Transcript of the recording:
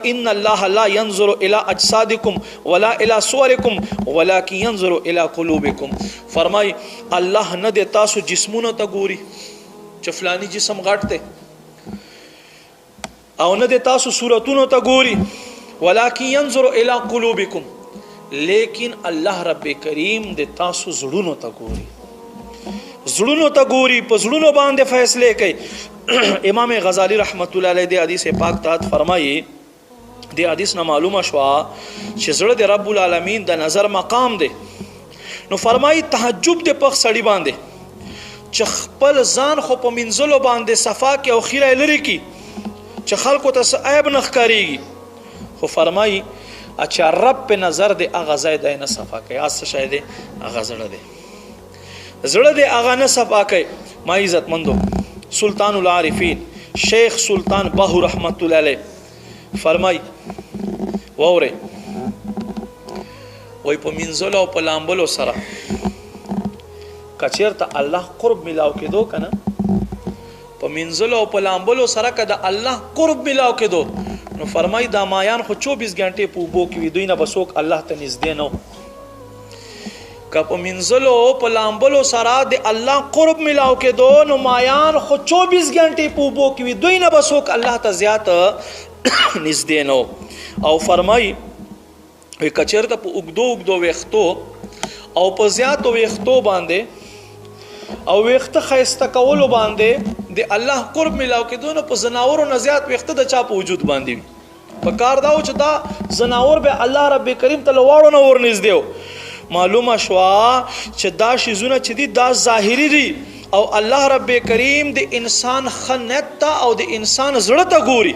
ان الله لا ينظر الى اجسادكم ولا الى صوركم ولكن ينظر الى قلوبكم. فرمای الله نه د تاسو جسمونو ته ګوري چې فلانی جسم غټ دی او نه د تاسو صورتونو ته ګوري ولكن ينظر الى قلوبكم، لیکن الله رب کریم د تاسو زړونو ته ګوري، زړونو ته ګوري، په زړونو باندې فیصله کوي. امام غزالی رحمت الله علیه د حدیث پاک تحت فرمایي د حدیث نه معلومه شو چې زړه د رب العالمین د نظر مقام دی. نو فرمایي تحجب د پخ سړی باندې چې خپل ځان خو په منځلو باندې صفا کې او خیره لري کی چې خلکو ته عیب نه ښکاریږي، خو فرمایي چې رب په نظر د هغه ځای د نه صفا کوي، اس شای دی هغه زړه دی، زړه دی هغه نه صفا کوي. ما عزت مندو سلطان العارفین شیخ سلطان باهو رحمت الله علیه فرمای ووره وای په منځلو او په لامبلو سره کچیرته الله قرب ملاو کېدو کنه، په منځلو او په لامبلو سره کده الله قرب ملاو کېدو، نو فرمای دا مایان خو 24 غنټې په وبو کې وي، دوی نه بسوک الله ته نږدې نو. که په منځلو او په لامبلو سره د الله قرب ملاو کېدو، نو مایان خو 24 غنټې په وبو کې وي، دوی نه بسوک الله ته زیات نږدې نو. او فرمای وی کچرته په اوګدو وختو او په زیاتو وختو باندې او وخته خیسته کولو باندې د الله قرب ملاو کېدو، نو په زناورو نه زیات وخته د چا په وجود باندې وي. په کار داو چې دا زناور به الله رب کریم ته لواړو نه ورنږدې. معلومه شوا چې دا شیزونه چې دي دا ظاهري دي او الله رب کریم د انسان خنت او د انسان زړه ته ګوري.